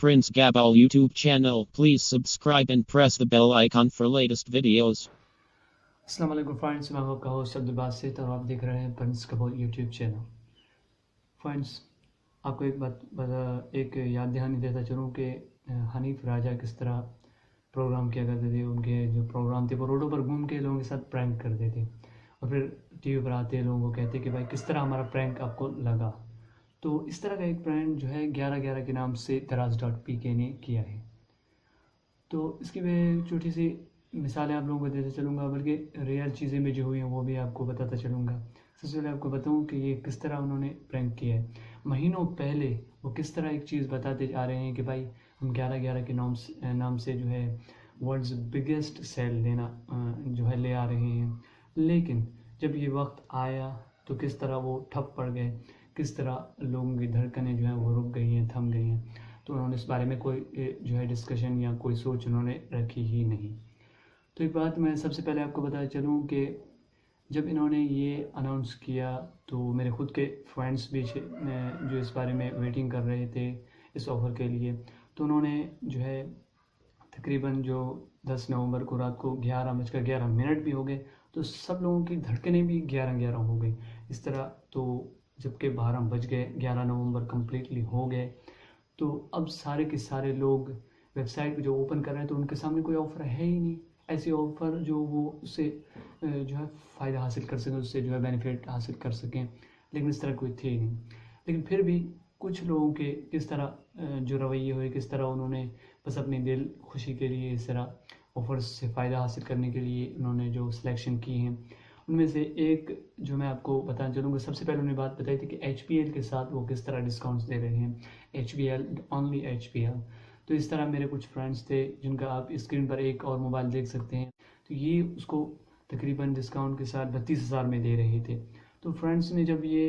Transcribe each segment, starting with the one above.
Prince Gabal YouTube channel. Please subscribe and press the bell icon for latest videos. अस्सलाम वालेकुम friends, मैं आपका host Abdul Basit और आप देख रहे हैं प्रिंस गैबल यूट्यूब चैनल। फ्रेंड्स, आपको एक याद दहानी देता चलूँ कि हनीफ राजा किस तरह प्रोग्राम किया करते थे। उनके जो प्रोग्राम थे वो रोडों पर घूम के लोगों के साथ प्रैंक करते थे और फिर टीवी पर आते लोगों को कहते कि भाई किस तरह हमारा प्रैंक आपको लगा। तो इस तरह का एक प्रैंक जो है 11/11 के नाम से दराज.pk ने किया है। तो इसकी मैं छोटी सी मिसालें आप लोगों को देते चलूँगा, बल्कि रियल चीज़ें भी जो हुई हैं वो भी आपको बताता चलूँगा। सबसे पहले आपको बताऊँ कि ये किस तरह उन्होंने प्रैंक किया है। महीनों पहले वो किस तरह एक चीज़ बताते आ रहे हैं कि भाई हम 11/11 के नाम से जो है वर्ल्ड्स बिगेस्ट सेल लेना जो है ले आ रहे हैं। लेकिन जब ये वक्त आया तो किस तरह वो ठप पड़ गए, किस तरह लोगों की धड़कनें जो हैं वो रुक गई हैं, थम गई हैं। तो उन्होंने इस बारे में कोई जो है डिस्कशन या कोई सोच उन्होंने रखी ही नहीं। तो एक बात मैं सबसे पहले आपको बताया चलूँ कि जब इन्होंने ये अनाउंस किया तो मेरे ख़ुद के फ्रेंड्स भी जो इस बारे में वेटिंग कर रहे थे इस ऑफ़र के लिए। तो उन्होंने जो है तकरीबन जो 10 नवंबर को रात को 11:11 भी हो गए, तो सब लोगों की धड़कनें भी 11:11 हो गई इस तरह। तो जबकि 12 बज गए, 11 नवंबर कम्प्लीटली हो गए, तो अब सारे के सारे लोग वेबसाइट जो ओपन कर रहे हैं तो उनके सामने कोई ऑफ़र है ही नहीं। ऐसे ऑफ़र जो वो उससे जो है फ़ायदा हासिल कर सकें, उससे जो है बेनिफिट हासिल कर सकें, लेकिन इस तरह कोई थे ही नहीं। लेकिन फिर भी कुछ लोगों के किस तरह जो रवैये हुए, किस तरह उन्होंने बस अपनी दिल खुशी के लिए इस तरह ऑफ़र्स से फ़ायदा हासिल करने के लिए उन्होंने जो सिलेक्शन की हैं, उनमें से एक जो मैं आपको बताना चलूँगा। सबसे पहले उन्होंने बात बताई थी कि HPL के साथ वो किस तरह डिस्काउंट्स दे रहे हैं। HPL, only HPL। तो इस तरह मेरे कुछ फ्रेंड्स थे जिनका आप स्क्रीन पर एक और मोबाइल देख सकते हैं, तो ये उसको तकरीबन डिस्काउंट के साथ 32,000 में दे रहे थे। तो फ्रेंड्स ने जब ये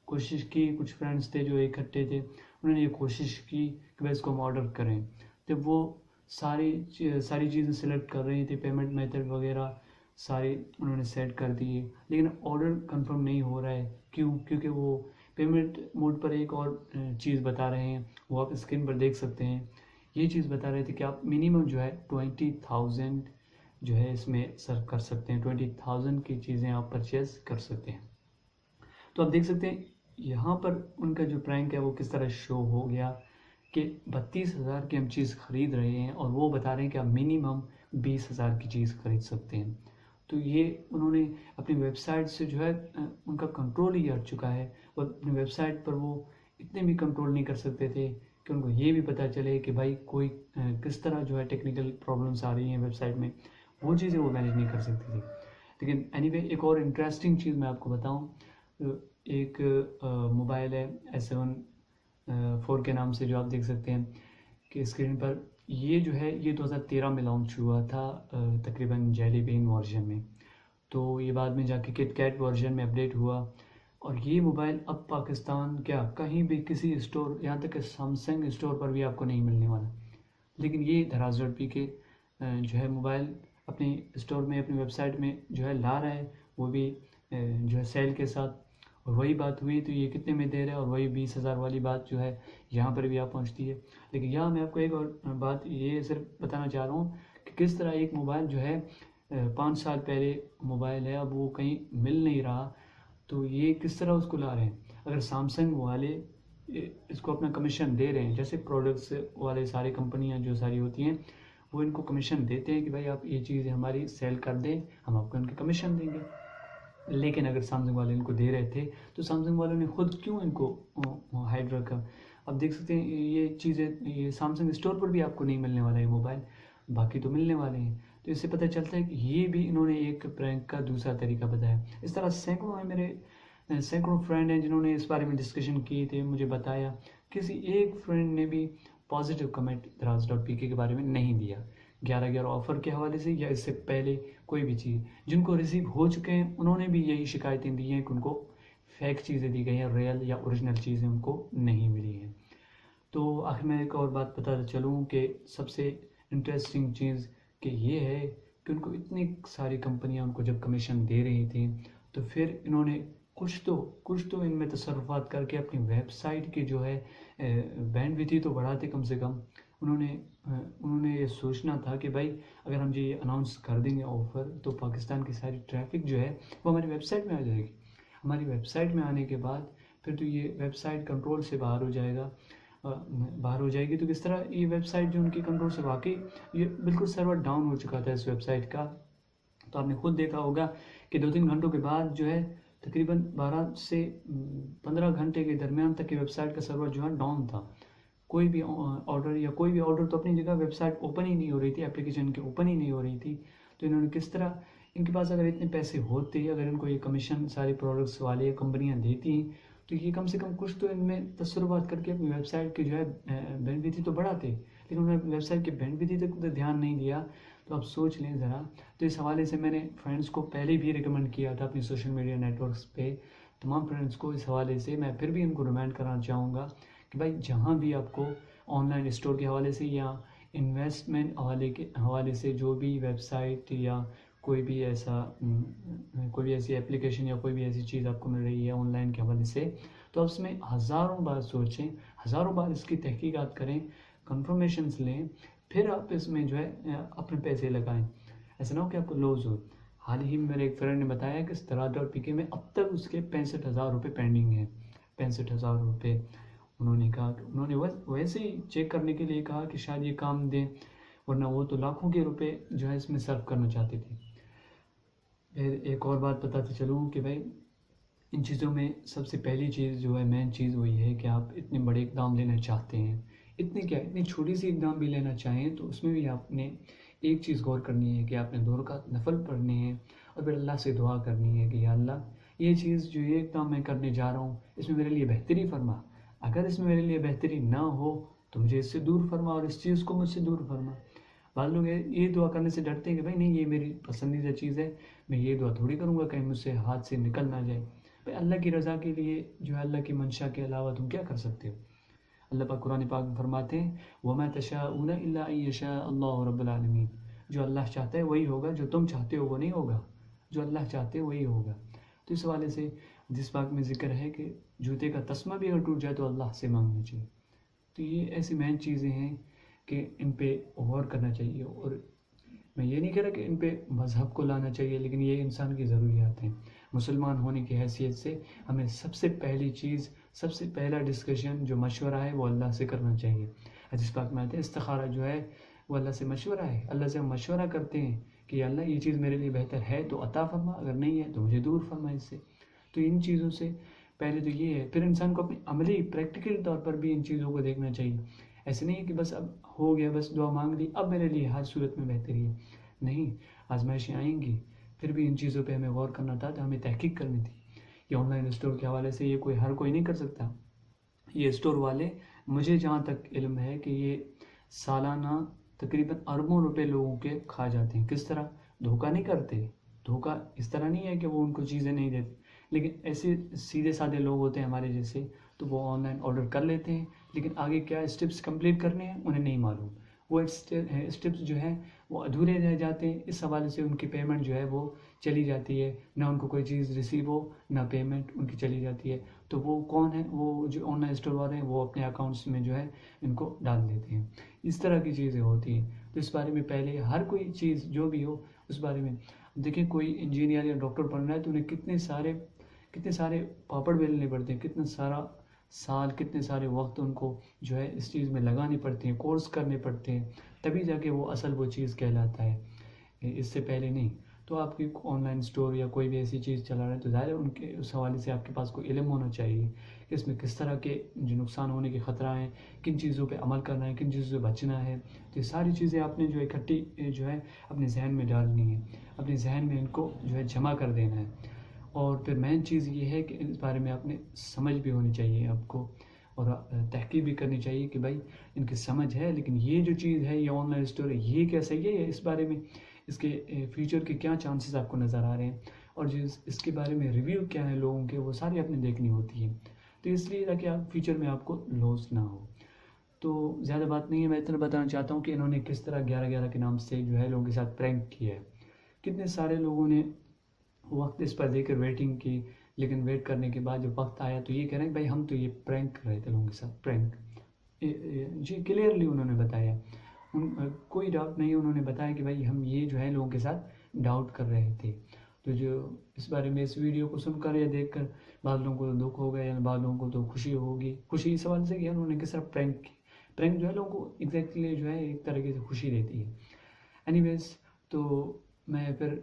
कोशिश की, कुछ फ्रेंड्स थे जो इकट्ठे थे, उन्होंने ये कोशिश की कि भाई इसको हम ऑर्डर करें। जब वो सारी चीज़ें सेलेक्ट कर रहे थे, पेमेंट मेथड वगैरह सारे उन्होंने सेट कर दिए, लेकिन ऑर्डर कंफर्म नहीं हो रहा है। क्यों? क्योंकि वो पेमेंट मोड पर एक और चीज़ बता रहे हैं, वो आप स्क्रीन पर देख सकते हैं। ये चीज़ बता रहे थे कि आप मिनिमम जो है 20,000 जो है इसमें सर्व कर सकते हैं, 20,000 की चीज़ें आप परचेज़ कर सकते हैं। तो आप देख सकते हैं यहाँ पर उनका जो प्रैंक है वो किस तरह शो हो गया कि 32,000 की हम चीज़ ख़रीद रहे हैं और वो बता रहे हैं कि आप मिनिमम 20,000 की चीज़ ख़रीद सकते हैं। तो ये उन्होंने अपनी वेबसाइट से जो है उनका कंट्रोल ही हट चुका है। और अपनी वेबसाइट पर वो इतने भी कंट्रोल नहीं कर सकते थे कि उनको ये भी पता चले कि भाई कोई किस तरह जो है टेक्निकल प्रॉब्लम्स आ रही हैं वेबसाइट में, वो चीज़ें वो मैनेज नहीं कर सकती थी। लेकिन एनीवे एक और इंटरेस्टिंग चीज़ मैं आपको बताऊँ, एक मोबाइल है S7 4 के नाम से, जो आप देख सकते हैं कि स्क्रीन पर, ये जो है ये 2013 में लॉन्च हुआ था तकरीबन जेली बीन वर्जन में। तो ये बाद में जाके किट कैट वर्जन में अपडेट हुआ और ये मोबाइल अब पाकिस्तान क्या कहीं भी किसी स्टोर, यहाँ तक कि सैमसंग स्टोर पर भी आपको नहीं मिलने वाला। लेकिन ये दराज.pk जो है मोबाइल अपने स्टोर में, अपनी वेबसाइट में जो है ला रहा है, वो भी जो है सेल के साथ। और वही बात हुई तो ये कितने में दे रहा है, और वही 20,000 वाली बात जो है यहाँ पर भी आप पहुँचती है। लेकिन यहाँ मैं आपको एक और बात ये सिर्फ बताना चाह रहा हूँ कि किस तरह एक मोबाइल जो है 5 साल पहले मोबाइल है, अब वो कहीं मिल नहीं रहा, तो ये किस तरह उसको ला रहे हैं। अगर सैमसंग वाले इसको अपना कमीशन दे रहे हैं, जैसे प्रोडक्ट्स वाले सारी कंपनियां जो सारी होती हैं वो इनको कमीशन देते हैं कि भाई आप ये चीज़ें हमारी सेल कर दें, हम आपको उनके कमीशन देंगे। लेकिन अगर सैमसंग वाले इनको दे रहे थे तो सैमसंग वालों ने खुद क्यों इनको हाइड रखा। अब देख सकते हैं ये चीज़ें, ये सैमसंग स्टोर पर भी आपको नहीं मिलने वाला है मोबाइल, बाकी तो मिलने वाले हैं। तो इससे पता चलता है कि ये भी इन्होंने एक प्रैंक का दूसरा तरीका बताया। इस तरह सैकड़ों है, मेरे सैकड़ों फ्रेंड हैं जिन्होंने इस बारे में डिस्कशन किए थे, मुझे बताया। किसी एक फ्रेंड ने भी पॉजिटिव कमेंट दराज.pk के बारे में नहीं दिया। 11/11 ऑफ़र के हवाले से या इससे पहले कोई भी चीज़ जिनको रिसीव हो चुके हैं, उन्होंने भी यही शिकायतें दी हैं कि उनको फेक चीज़ें दी गई हैं, रियल या ओरिजिनल चीज़ें उनको नहीं मिली हैं। तो आखिर में एक और बात बताता चलूँ कि सबसे इंटरेस्टिंग चीज़ कि ये है कि उनको इतनी सारी कंपनियां उनको जब कमीशन दे रही थी, तो फिर इन्होंने कुछ तो इनमें तसर्रुफ़ात करके अपनी वेबसाइट की जो है बैंडविड्थ तो बढ़ाते कम से कम। उन्होंने ये सोचना था कि भाई अगर हम ये अनाउंस कर देंगे ऑफ़र, तो पाकिस्तान की सारी ट्रैफिक जो है वो हमारी वेबसाइट में आ जाएगी। हमारी वेबसाइट में आने के बाद फिर तो ये वेबसाइट कंट्रोल से बाहर हो जाएगा, बाहर हो जाएगी। तो किस तरह ये वेबसाइट जो उनकी कंट्रोल से, वाकई ये बिल्कुल सर्वर डाउन हो चुका था इस वेबसाइट का। तो आपने खुद देखा होगा कि 2-3 घंटों के बाद जो है तकरीबन 12 से 15 घंटे के दरमियान तक की वेबसाइट का सर्वर जो है डाउन था। कोई भी ऑर्डर तो अपनी जगह, वेबसाइट ओपन ही नहीं हो रही थी, एप्लीकेशन की ओपन ही नहीं हो रही थी। तो इन्होंने किस तरह, इनके पास अगर इतने पैसे होते, अगर इनको ये कमीशन सारे प्रोडक्ट्स वाले कंपनियां देती, तो ये कम से कम कुछ तो इनमें तसर्रुफ़ात करके अपनी वेबसाइट की जो है बैंडविड्थ तो बढ़ाते, लेकिन उन्होंने वेबसाइट की बैंडविड्थ तक तो ध्यान नहीं दिया। तो आप सोच लें ज़रा। तो इस हवाले से मैंने फ्रेंड्स को पहले भी रिकमेंड किया था अपनी सोशल मीडिया नेटवर्क्स पे, तमाम फ्रेंड्स को। इस हवाले से मैं फिर भी इनको रिमाइंड करना चाहूँगा कि भाई जहाँ भी आपको ऑनलाइन स्टोर के हवाले से या इन्वेस्टमेंट हवाले से जो भी वेबसाइट या कोई भी ऐसी एप्लीकेशन या कोई भी ऐसी चीज़ आपको मिल रही है ऑनलाइन के हवाले से, तो आप उसमें हज़ारों बार सोचें, हज़ारों बार इसकी तहकीकात करें, कंफर्मेशंस लें, फिर आप इसमें जो है अपने पैसे लगाएं। ऐसा ना हो कि आपको लॉस हो। हाल ही में मेरे एक फ्रेंड ने बताया कि Daraz.pk में अब तक उसके 65,000 रुपये पेंडिंग है। 65,000 रुपये। उन्होंने कहा, उन्होंने वैसे ही चेक करने के लिए कहा कि शायद ये काम दें, वरना वो तो लाखों के रुपए जो है इसमें सर्व करना चाहते थे। फिर एक और बात बताते चलूँ कि भाई इन चीज़ों में सबसे पहली चीज़ जो है, मेन चीज़ वही है कि आप इतने बड़े इक़दाम लेना चाहते हैं, इतनी छोटी सी इक़दाम भी लेना चाहें, तो उसमें भी आपने एक चीज़ गौर करनी है कि आपने 2 रकात नफल पढ़ने हैं और फिर अल्लाह से दुआ करनी है कि या अल्लाह ये चीज़ जो ये इक़दाम मैं करने जा रहा हूँ, इसमें मेरे लिए बेहतरी फरमा। अगर इसमें मेरे लिए बेहतरी ना हो तो मुझे इससे दूर फरमा, और इस चीज़ को मुझसे दूर फरमा। बाद लोग ये दुआ करने से डरते हैं कि भाई नहीं, ये मेरी पसंदीदा चीज़ है, मैं ये दुआ थोड़ी करूँगा कहीं मुझसे हाथ से निकल ना जाए। भाई अल्लाह की रज़ा के लिए जो है, अल्लाह की मंशा के अलावा तुम क्या कर सकते हो। अल्लाह पाक कुरान पाक में फरमाते हैं, वमा तशाऊना इल्ला अन यशा अल्लाहु रब्बुल आलमीन। जो अल्लाह चाहता है वही होगा, जो तुम चाहते हो वो नहीं होगा, जो अल्लाह चाहते हो वही होगा। तो इस हवाले से जिस बात में ज़िक्र है कि जूते का तस्मा भी अगर टूट जाए तो अल्लाह से मांगना चाहिए। तो ये ऐसी मेन चीज़ें हैं कि इन पे गौर करना चाहिए। और मैं ये नहीं कह रहा कि इन पे मज़हब को लाना चाहिए, लेकिन ये इंसान की ज़रूरियात हैं। मुसलमान होने की हैसियत से हमें सबसे पहली चीज़, सबसे पहला डिस्कशन जो मशवरा है वो अल्लाह से करना चाहिए। हदीस पाक में आते हैं, इस्तिखारा जो है वो अल्लाह से मशवरा है। अल्लाह से हम मशवरा करते हैं कि अल्लाह ये चीज़ मेरे लिए बेहतर है तो अता फरमा, अगर नहीं है तो मुझे दूर फरमा इससे। तो इन चीज़ों से पहले तो ये है, फिर इंसान को अपनी अमली प्रैक्टिकल तौर पर भी इन चीज़ों को देखना चाहिए। ऐसे नहीं है कि बस अब हो गया, बस दुआ मांग ली, अब मेरे लिए हर सूरत में बेहतरी है। नहीं, आजमाइशें आएंगी, फिर भी इन चीज़ों पे हमें गौर करना था, तो हमें तहकीक करनी थी। ये ऑनलाइन स्टोर के हवाले से ये हर कोई नहीं कर सकता। ये स्टोर वाले, मुझे जहाँ तक इल्म है कि ये सालाना तकरीबन अरबों रुपए लोगों के खा जाते हैं। किस तरह? धोखा नहीं करते। धोखा इस तरह नहीं है कि वो उनको चीज़ें नहीं देते, लेकिन ऐसे सीधे साधे लोग होते हैं हमारे जैसे, तो वो ऑनलाइन ऑर्डर कर लेते हैं, लेकिन आगे क्या स्टेप्स कंप्लीट करने हैं उन्हें नहीं मालूम। वो स्टेप्स जो हैं वो अधूरे रह जाते हैं। इस हवाले से उनकी पेमेंट जो है वो चली जाती है, ना उनको कोई चीज़ रिसीव हो, ना पेमेंट उनकी चली जाती है। तो वो कौन है? वो जो ऑनलाइन स्टोर वाले हैं, वो अपने अकाउंट्स में जो है इनको डाल देते हैं। इस तरह की चीज़ें होती हैं। तो इस बारे में पहले हर कोई चीज़ जो भी हो उस बारे में देखिए। कोई इंजीनियर या डॉक्टर बनना है तो उन्हें कितने सारे पापड़ बेलने पड़ते हैं, कितना सारा साल, कितने सारे वक्त उनको जो है इस चीज़ में लगानी पड़ती है, कोर्स करने पड़ते हैं, तभी जाके वो असल वो चीज़ कहलाता है, इससे पहले नहीं। तो आपकी ऑनलाइन स्टोर या कोई भी ऐसी चीज़ चला रहे हैं तो ज़ाहिर है उनके उस हवाले से आपके पास कोई इल्म होना चाहिए कि इसमें किस तरह के जो नुकसान होने के ख़तरा हैं, किन चीज़ों पे अमल करना है, किन चीज़ों से बचना है। तो ये सारी चीज़ें आपने जो इकट्ठी जो है अपने जहन में डालनी है, अपने जहन में इनको जो है जमा कर देना है। और फिर मेन चीज़ ये है कि इस बारे में आपने समझ भी होनी चाहिए आपको, और तहकीक भी करनी चाहिए कि भाई इनकी समझ है, लेकिन ये जो चीज़ है, ये ऑनलाइन स्टोर है, ये क्या सही है, इस बारे में इसके फ्यूचर के क्या चांसेस आपको नज़र आ रहे हैं, और जो इसके बारे में रिव्यू क्या है लोगों के, वो सारी आपने देखनी होती है। तो इसलिए ताकि आप फ्यूचर में आपको लॉस ना हो। तो ज़्यादा बात नहीं है, मैं इतना बताना चाहता हूँ कि इन्होंने किस तरह 11-11 के नाम से जो है लोगों के साथ प्रैंक किया है। कितने सारे लोगों ने वक्त इस पर देकर वेटिंग की, لیکن ویٹ کرنے کے بعد جب وقت آیا تو یہ کہہ رہے ہیں بھائی ہم تو یہ پرینک کر رہے تھے لوگوں کے ساتھ، پرینک جی کلیئرلی انہوں نے بتایا، کوئی ڈاؤٹ نہیں، انہوں نے بتایا کہ بھائی ہم یہ جو ہے لوگوں کے ساتھ ڈاؤٹ کر رہے تھے. تو جو اس بارے میں اس ویڈیو کو سن کر یا دیکھ کر بعض لوگوں کو دکھ ہوگا یا بعض لوگوں کو تو خوشی ہوگی. خوشی اس سوال سے کہ انہوں نے کس طرح پرینک کی. پرینک جو ہے لوگوں کو ایگزیکٹلی جو ہے ایک طریقے سے خوشی دیتی ہے. اینی ویز تو میں پھر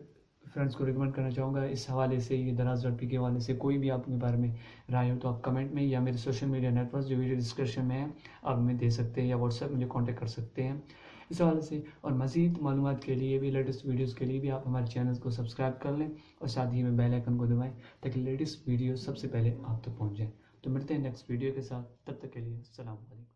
فرینڈس کو ریکمینڈ کرنا چاہوں گا اس حوالے سے، یہ دراز.پی کے حوالے سے کوئی بھی آپ کے بارے میں رائے ہو تو آپ کمنٹ میں یا میرے سوشل میڈیا نیٹ ورک جو ویڈیو ڈسکرپشن میں ہے آپ ہمیں دے سکتے ہیں، یا واٹس ایپ مجھے کانٹیکٹ کر سکتے ہیں اس حوالے سے. اور مزید معلومات کے لیے بھی، لیٹسٹ ویڈیوز کے لیے بھی آپ ہمارے چینل کو سبسکرائب کر لیں اور ساتھ ہی میں بیل آئیکن کو دبائیں تاکہ لیٹسٹ ویڈیو سب سے پہلے آپ تک پہنچ جائیں. تو ملتے ہیں نیکسٹ ویڈیو کے ساتھ، تب تک کے لیے السلام علیکم.